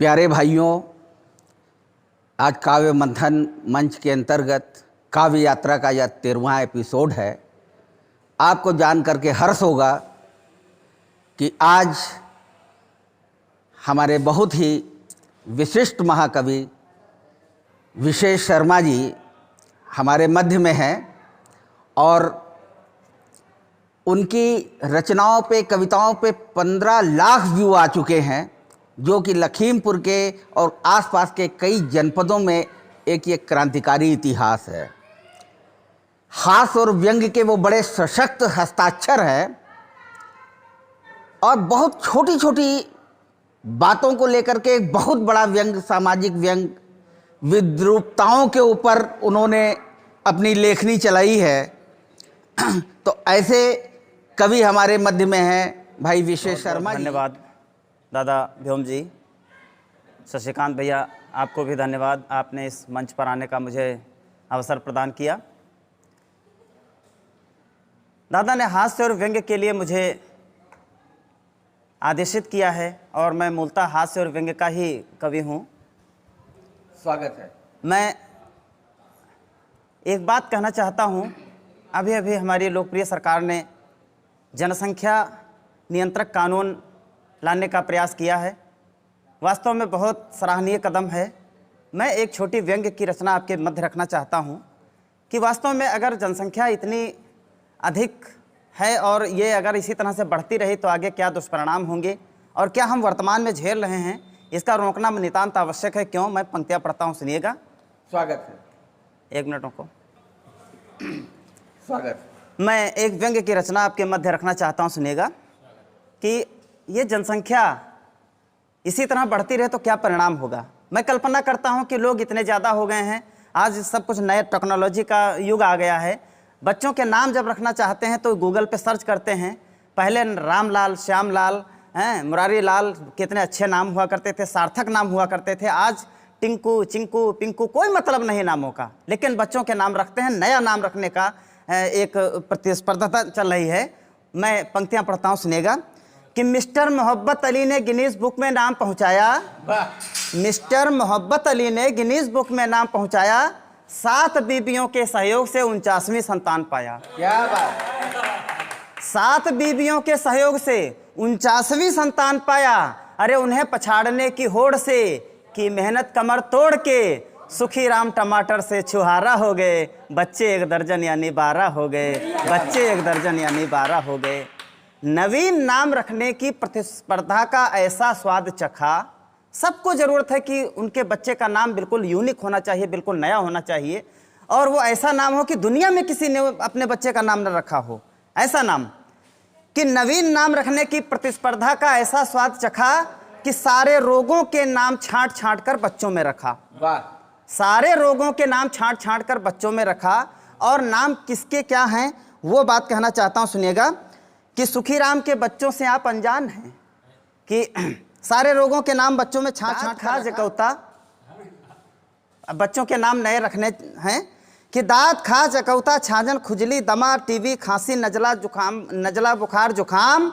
प्यारे भाइयों, आज काव्य मंथन मंच के अंतर्गत काव्य यात्रा का यह 13वां एपिसोड है। आपको जान करके हर्ष होगा कि आज हमारे बहुत ही विशिष्ट महाकवि विशेष शर्मा जी हमारे मध्य में हैं और उनकी रचनाओं पे, कविताओं पे 15 लाख व्यू आ चुके हैं, जो कि लखीमपुर के और आसपास के कई जनपदों में एक ये क्रांतिकारी इतिहास है। हास्य और व्यंग्य के वो बड़े सशक्त हस्ताक्षर हैं और बहुत छोटी छोटी बातों को लेकर के एक बहुत बड़ा व्यंग्य, सामाजिक व्यंग्य, विद्रूपताओं के ऊपर उन्होंने अपनी लेखनी चलाई है। तो ऐसे कवि हमारे मध्य में हैं भाई विशेष शर्मा। धन्यवाद दादा व्योम जी। शशिकांत भैया, आपको भी धन्यवाद, आपने इस मंच पर आने का मुझे अवसर प्रदान किया। दादा ने हास्य और व्यंग्य के लिए मुझे आदेशित किया है और मैं मूलतः हास्य और व्यंग्य का ही कवि हूँ। स्वागत है। मैं एक बात कहना चाहता हूँ। अभी अभी हमारी लोकप्रिय सरकार ने जनसंख्या नियंत्रक कानून लाने का प्रयास किया है। वास्तव में बहुत सराहनीय कदम है। मैं एक छोटी व्यंग्य की रचना आपके मध्य रखना चाहता हूँ कि वास्तव में अगर जनसंख्या इतनी अधिक है और ये अगर इसी तरह से बढ़ती रही तो आगे क्या दुष्परिणाम होंगे और क्या हम वर्तमान में झेल रहे हैं, इसका रोकना नितांत आवश्यक है। क्यों? मैं पंक्तियाँ पढ़ता हूँ, सुनिएगा। स्वागत है। 1 मिनट को स्वागत। मैं एक व्यंग्य की रचना आपके मध्य रखना चाहता हूँ, सुनिएगा कि ये जनसंख्या इसी तरह बढ़ती रहे तो क्या परिणाम होगा। मैं कल्पना करता हूँ कि लोग इतने ज़्यादा हो गए हैं, आज सब कुछ नए टेक्नोलॉजी का युग आ गया है। बच्चों के नाम जब रखना चाहते हैं तो गूगल पे सर्च करते हैं। पहले रामलाल, श्यामलाल, मुरारी लाल, कितने अच्छे नाम हुआ करते थे, सार्थक नाम हुआ करते थे। आज टिंकू, चिंकू, पिंकू, कोई मतलब नहीं नामों का, लेकिन बच्चों के नाम रखते हैं। नया नाम रखने का एक प्रतिस्पर्धा चल रही है। मैं पंक्तियां पढ़ता हूं, सुनिएगा कि मिस्टर मोहब्बत अली ने गिनीज बुक में नाम पहुंचाया। मिस्टर मोहब्बत अली ने गिनीज बुक में नाम पहुंचाया। 7 बीबियों के सहयोग से 49वीं संतान पाया। क्या बात। 7 बीबियों के सहयोग से 49वीं संतान पाया। अरे उन्हें पछाड़ने की होड़ से की मेहनत कमर तोड़ के सुखी राम टमाटर से छुहारा हो गए। बच्चे 1 दर्जन यानी 12 हो गए। बच्चे 1 दर्जन यानी 12 हो गए। नवीन नाम रखने की प्रतिस्पर्धा का ऐसा स्वाद चखा। सबको जरूरत है कि उनके बच्चे का नाम बिल्कुल यूनिक होना चाहिए, बिल्कुल नया होना चाहिए, और वो ऐसा नाम हो कि दुनिया में किसी ने अपने बच्चे का नाम न रखा हो। ऐसा नाम कि नवीन नाम रखने की प्रतिस्पर्धा का ऐसा स्वाद चखा कि सारे रोगों के नाम छांट छांट कर बच्चों में रखा। वाह। सारे रोगों के नाम छांट छांट कर बच्चों में रखा। और नाम किसके क्या हैं वो बात कहना चाहता हूं, सुनिएगा कि सुखीराम के बच्चों से आप अनजान हैं कि सारे रोगों के नाम बच्चों में छांट छांट खा जकौता। बच्चों के नाम नए रखने हैं कि दांत खा जकौता, छाजन, खुजली, दमा, टीबी, खांसी, नजला, जुखाम, नजला, बुखार, जुखाम।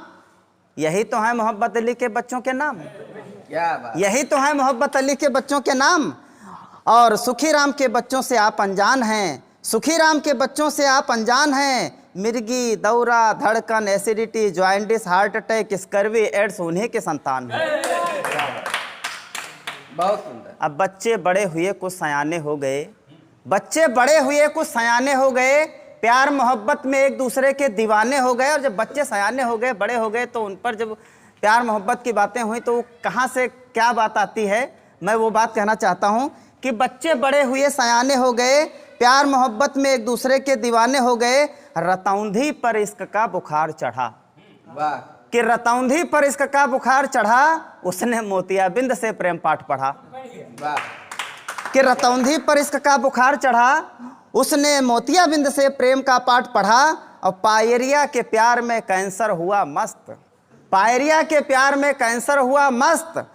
यही तो है मोहब्बत अली के बच्चों के नाम। क्या बात। यही यही तो है मोहब्बत अली के बच्चों के नाम। और सुखीराम के बच्चों से आप अनजान हैं। सुखीराम के बच्चों से आप अनजान हैं। मिर्गी, दौरा, धड़कन, एसिडिटी, जॉइंटिस, हार्ट अटैक, स्कर्वी, एड्स उन्हीं के संतान हैं। बहुत सुंदर। अब बच्चे बड़े हुए कुछ सयाने हो गए। बच्चे बड़े हुए कुछ सयाने हो गए। प्यार मोहब्बत में एक दूसरे के दीवाने हो गए। और जब बच्चे सयाने हो गए, बड़े हो गए, तो उन पर जब प्यार मोहब्बत की बातें हुई तो कहाँ से क्या बात आती है। मैं वो बात कहना चाहता हूँ कि बच्चे बड़े हुए सयाने हो गए, प्यार मोहब्बत में एक दूसरे के दीवाने हो गए। रतौंधी पर इश्क का बुखार चढ़ा। वाह। कि रतौंधी पर इश्क का बुखार चढ़ा, उसने मोतियाबिंद से प्रेम पाठ पढ़ा। वाह। कि रतौंधी पर इश्क का बुखार चढ़ा, उसने मोतियाबिंद से प्रेम का पाठ पढ़ा। और पायरिया के प्यार में कैंसर हुआ मस्त। पायरिया के प्यार में कैंसर हुआ मस्त।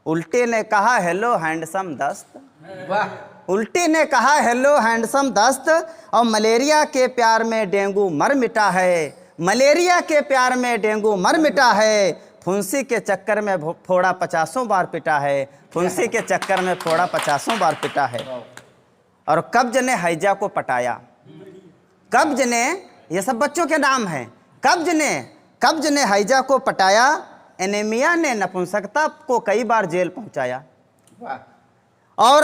उल्टे ने कहा हेलो हैंडसम दस्त। वाह। उल्टी ने कहा हेलो हैंडसम दस्त। और मलेरिया के प्यार में डेंगू मर मिटा है। मलेरिया के प्यार में डेंगू मर मिटा है। फुंसी के चक्कर में फोड़ा 50 बार पिटा है, फुंसी के चक्कर में फोड़ा 50 बार पिटा है। और कब्ज ने हैजा को पटाया, कब्ज ने, ये सब बच्चों के नाम हैं, कब्ज ने हैजा को पटाया, एनीमिया ने नपुंसकता को कई बार जेल पहुंचाया। और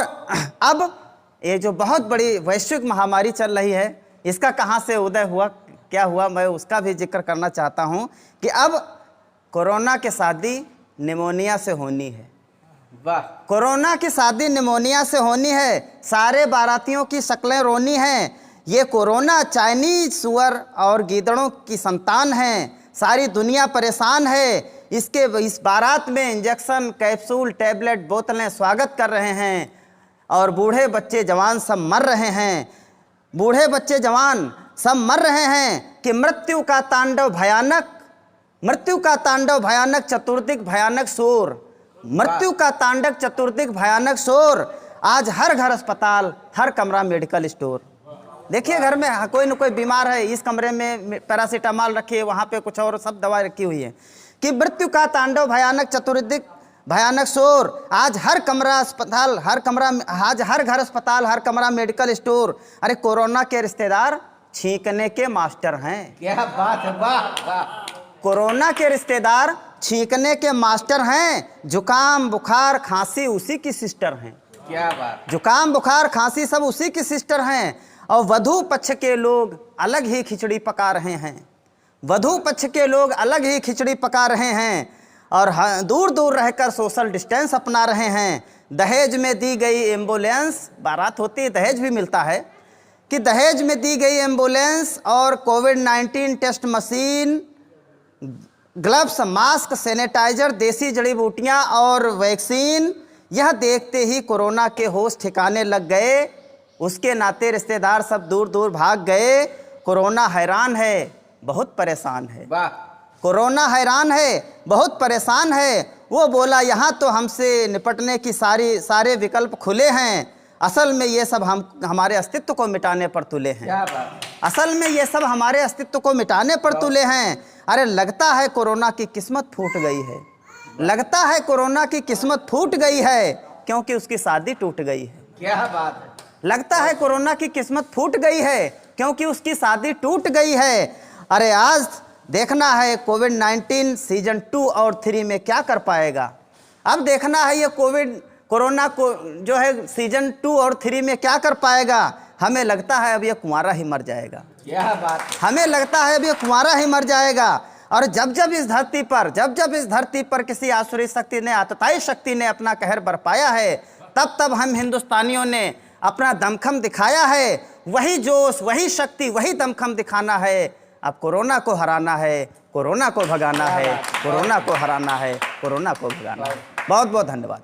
अब ये जो बहुत बड़ी वैश्विक महामारी चल रही है, इसका कहाँ से उदय हुआ, क्या हुआ, मैं उसका भी जिक्र करना चाहता हूं कि अब कोरोना की शादी निमोनिया से होनी है। वाह, कोरोना की शादी निमोनिया से होनी है, सारे बारातियों की शक्लें रोनी हैं। ये कोरोना चाइनीज सुअर और गीदड़ों की संतान है, सारी दुनिया परेशान है। इस बारात में इंजेक्शन, कैप्सूल, टैबलेट, बोतलें स्वागत कर रहे हैं और बूढ़े बच्चे जवान सब मर रहे हैं, बूढ़े बच्चे जवान सब मर रहे हैं कि मृत्यु का तांडव भयानक चतुर्दिक भयानक शोर, मृत्यु का तांडव चतुर्दिक भयानक शोर। आज हर घर अस्पताल, हर कमरा मेडिकल स्टोर। देखिए घर में कोई न कोई बीमार है, इस कमरे में पैरासीटामॉल रखी है, वहाँ पे कुछ और सब दवाई रखी हुई है कि मृत्यु का तांडव भयानक चतुर्दिक भयानक शोर। आज हर कमरा अस्पताल, आज हर घर अस्पताल, हर कमरा मेडिकल स्टोर। अरे कोरोना के रिश्तेदार छींकने के मास्टर हैं। क्या बात है, वाह वाह। कोरोना के रिश्तेदार छींकने के मास्टर हैं। जुकाम बुखार खांसी उसी की सिस्टर हैं। क्या बात। जुकाम बुखार खांसी सब उसी की सिस्टर हैं। और वधू पक्ष के लोग अलग ही खिचड़ी पका रहे हैं, वधू पक्ष के लोग अलग ही खिचड़ी पका रहे हैं और दूर दूर रहकर सोशल डिस्टेंस अपना रहे हैं। दहेज में दी गई एम्बुलेंस, बारात होती है दहेज भी मिलता है, कि दहेज में दी गई एम्बुलेंस और कोविड-19 test machine, gloves, mask, sanitiser, देसी जड़ी बूटियां और वैक्सीन, यह देखते ही कोरोना के होश ठिकाने लग गए। उसके नाते रिश्तेदार सब दूर दूर भाग गए। कोरोना हैरान है, बहुत परेशान है। वाह। कोरोना हैरान है, बहुत परेशान है। वो बोला यहाँ तो हमसे निपटने की सारे विकल्प खुले हैं। असल में ये सब हमारे अस्तित्व को मिटाने पर तुले हैं। क्या बात। असल में ये सब हमारे अस्तित्व को मिटाने पर तुले हैं। अरे लगता है कोरोना की किस्मत फूट गई है, लगता है कोरोना की किस्मत फूट गई है, क्योंकि उसकी शादी टूट गई है। क्या बात है। लगता है कोरोना की किस्मत फूट गई है, क्योंकि उसकी शादी टूट गई है। अरे आज देखना है कोविड-19 सीजन 2 और 3 में क्या कर पाएगा। अब देखना है ये कोरोना को जो है सीजन 2 और 3 में क्या कर पाएगा। हमें लगता है अब ये कुंवारा ही मर जाएगा। क्या बात। हमें लगता है अब ये कुंवारा ही मर जाएगा। और जब जब इस धरती पर किसी आसुरी शक्ति ने, आतताई शक्ति ने अपना कहर बरपाया है, तब तब हम हिंदुस्तानियों ने अपना दमखम दिखाया है। वही जोश, वही शक्ति, वही दमखम दिखाना है। अब कोरोना को हराना है, कोरोना को भगाना है, कोरोना को हराना है, कोरोना को भगाना है। बहुत बहुत धन्यवाद।